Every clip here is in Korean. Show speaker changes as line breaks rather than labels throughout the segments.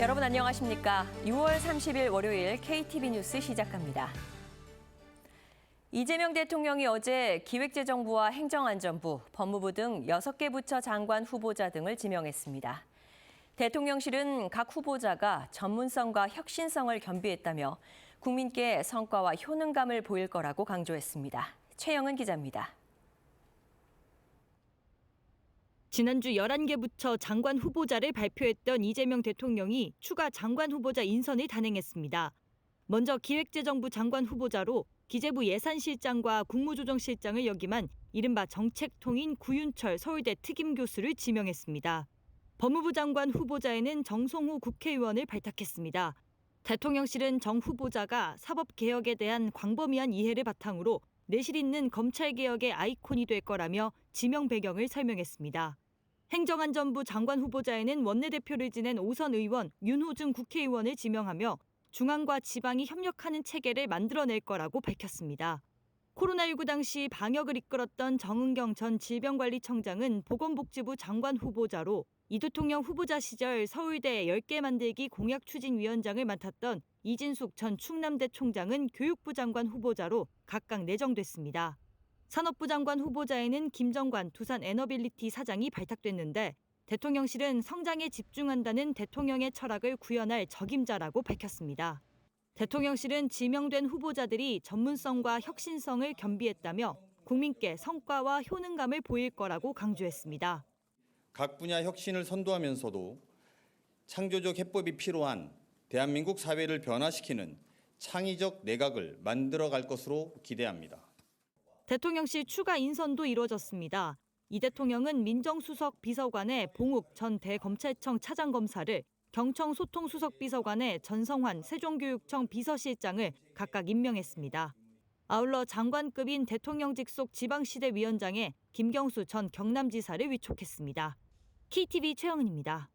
여러분 안녕하십니까? 6월 30일 월요일 KTV 뉴스 시작합니다. 이재명 대통령이 어제 기획재정부와 행정안전부, 법무부 등 6개 부처 장관 후보자 등을 지명했습니다. 대통령실은 각 후보자가 전문성과 혁신성을 겸비했다며 국민께 성과와 효능감을 보일 거라고 강조했습니다. 최영은 기자입니다.
지난주 11개 부처 장관 후보자를 발표했던 이재명 대통령이 추가 장관 후보자 인선을 단행했습니다. 먼저 기획재정부 장관 후보자로 기재부 예산실장과 국무조정실장을 역임한 이른바 정책통인 구윤철 서울대 특임교수를 지명했습니다. 법무부 장관 후보자에는 정성호 국회의원을 발탁했습니다. 대통령실은 정 후보자가 사법개혁에 대한 광범위한 이해를 바탕으로 내실 있는 검찰개혁의 아이콘이 될 거라며 지명 배경을 설명했습니다. 행정안전부 장관 후보자에는 원내대표를 지낸 오선 의원 윤호중 국회의원을 지명하며 중앙과 지방이 협력하는 체계를 만들어낼 거라고 밝혔습니다. 코로나19 당시 방역을 이끌었던 정은경 전 질병관리청장은 보건복지부 장관 후보자로 이 대통령 후보자 시절 서울대 10개 만들기 공약추진위원장을 맡았던 이진숙 전 충남대 총장은 교육부 장관 후보자로 각각 내정됐습니다. 산업부 장관 후보자에는 김정관 두산 에너빌리티 사장이 발탁됐는데 대통령실은 성장에 집중한다는 대통령의 철학을 구현할 적임자라고 밝혔습니다. 대통령실은 지명된 후보자들이 전문성과 혁신성을 겸비했다며 국민께 성과와 효능감을 보일 거라고 강조했습니다.
각 분야 혁신을 선도하면서도 창조적 해법이 필요한 대한민국 사회를 변화시키는 창의적 내각을 만들어갈 것으로 기대합니다.
대통령실 추가 인선도 이루어졌습니다. 이 대통령은 민정수석 비서관의 봉욱 전 대검찰청 차장검사를, 경청 소통수석 비서관의 전성환 세종교육청 비서실장을 각각 임명했습니다. 아울러 장관급인 대통령 직속 지방시대위원장에 김경수 전 경남지사를 위촉했습니다. KTV 최영은입니다.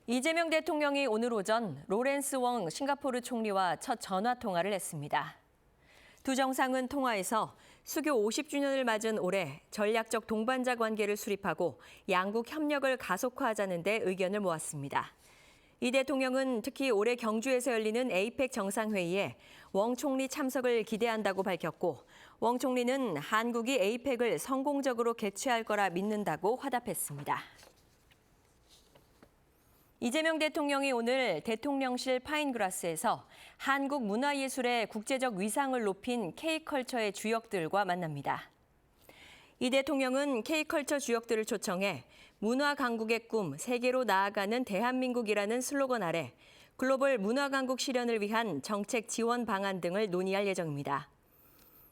이재명 대통령이 오늘 오전 로렌스 웡 싱가포르 총리와 첫 전화 통화를 했습니다. 두 정상은 통화에서 수교 50주년을 맞은 올해 전략적 동반자 관계를 수립하고 양국 협력을 가속화하자는 데 의견을 모았습니다. 이 대통령은 특히 올해 경주에서 열리는 에이펙 정상회의에 웡 총리 참석을 기대한다고 밝혔고 웡 총리는 한국이 에이펙을 성공적으로 개최할 거라 믿는다고 화답했습니다. 이재명 대통령이 오늘 대통령실 파인그라스에서 한국 문화예술의 국제적 위상을 높인 K컬처의 주역들과 만납니다. 이 대통령은 K컬처 주역들을 초청해 문화 강국의 꿈, 세계로 나아가는 대한민국이라는 슬로건 아래 글로벌 문화 강국 실현을 위한 정책 지원 방안 등을 논의할 예정입니다.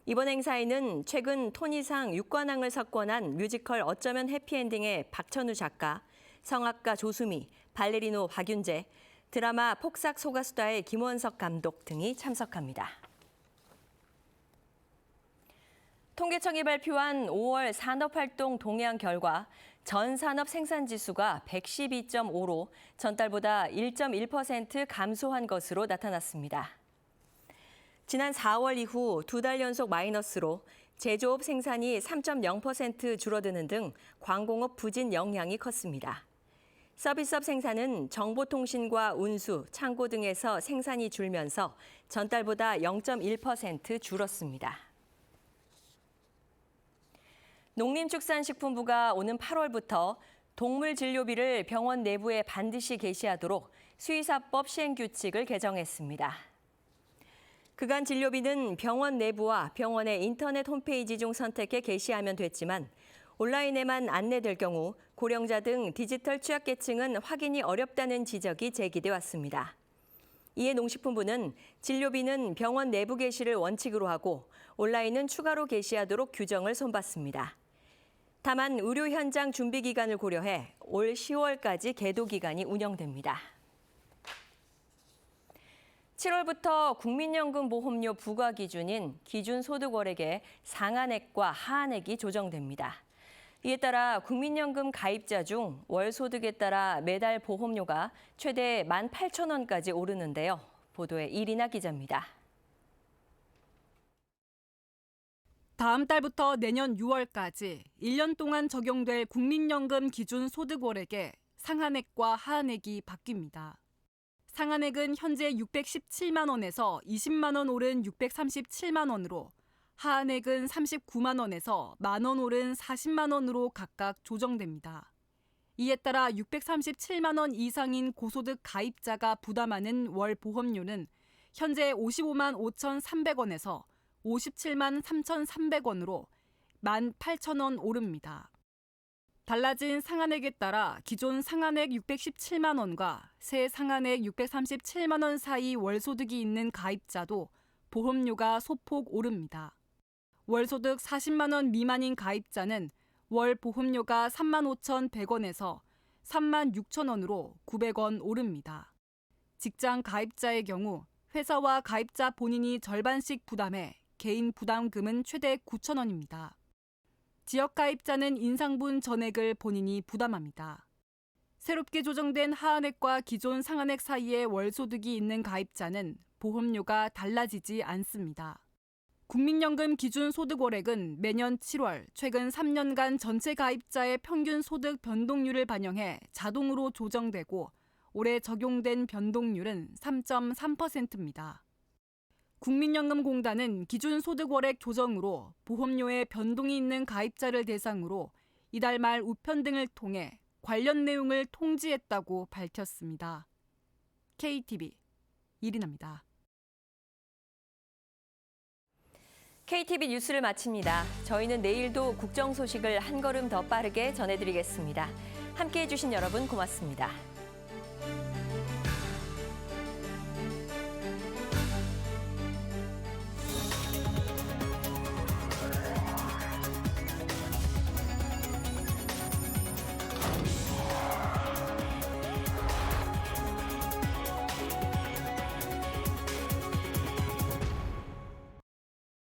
이번 행사에는 최근 토니상 6관왕을 석권한 뮤지컬 어쩌면 해피엔딩의 박천우 작가, 성악가 조수미, 발레리노 박윤재, 드라마 폭삭 소가수다의 김원석 감독 등이 참석합니다. 통계청이 발표한 5월 산업활동 동향 결과 전 산업 생산지수가 112.5로 전달보다 1.1% 감소한 것으로 나타났습니다. 지난 4월 이후 2달 연속 마이너스로 제조업 생산이 3.0% 줄어드는 등 광공업 부진 영향이 컸습니다. 서비스업 생산은 정보통신과 운수, 창고 등에서 생산이 줄면서 전달보다 0.1% 줄었습니다. 농림축산식품부가 오는 8월부터 동물 진료비를 병원 내부에 반드시 게시하도록 수의사법 시행규칙을 개정했습니다. 그간 진료비는 병원 내부와 병원의 인터넷 홈페이지 중 선택해 게시하면 됐지만 온라인에만 안내될 경우 고령자 등 디지털 취약계층은 확인이 어렵다는 지적이 제기돼 왔습니다. 이에 농식품부는 진료비는 병원 내부 게시를 원칙으로 하고 온라인은 추가로 게시하도록 규정을 손봤습니다. 다만 의료 현장 준비 기간을 고려해 올 10월까지 계도 기간이 운영됩니다. 7월부터 국민연금 보험료 부과 기준인 기준소득월액의 상한액과 하한액이 조정됩니다. 이에 따라 국민연금 가입자 중 월 소득에 따라 매달 보험료가 최대 18,000원까지 오르는데요. 보도에 이리나 기자입니다.
다음 달부터 내년 6월까지 1년 동안 적용될 국민연금 기준 소득월액의 상한액과 하한액이 바뀝니다. 상한액은 현재 617만 원에서 20만 원 오른 637만 원으로 하한액은 39만 원에서 만 원 오른 40만 원으로 각각 조정됩니다. 이에 따라 637만 원 이상인 고소득 가입자가 부담하는 월 보험료는 현재 55만 5,300원에서 57만 3,300원으로 18,000원 오릅니다. 달라진 상한액에 따라 기존 상한액 617만 원과 새 상한액 637만 원 사이 월소득이 있는 가입자도 보험료가 소폭 오릅니다. 월소득 40만 원 미만인 가입자는 월 보험료가 35,100원에서 36,000원으로 900원 오릅니다. 직장 가입자의 경우 회사와 가입자 본인이 절반씩 부담해 개인 부담금은 최대 9,000원입니다. 지역 가입자는 인상분 전액을 본인이 부담합니다. 새롭게 조정된 하한액과 기존 상한액 사이에 월소득이 있는 가입자는 보험료가 달라지지 않습니다. 국민연금 기준 소득월액은 매년 7월 최근 3년간 전체 가입자의 평균 소득 변동률을 반영해 자동으로 조정되고 올해 적용된 변동률은 3.3%입니다. 국민연금공단은 기준 소득월액 조정으로 보험료에 변동이 있는 가입자를 대상으로 이달 말 우편 등을 통해 관련 내용을 통지했다고 밝혔습니다. KTV 이리나입니다.
KTV 뉴스를 마칩니다. 저희는 내일도 국정 소식을 한 걸음 더 빠르게 전해드리겠습니다. 함께해 주신 여러분 고맙습니다.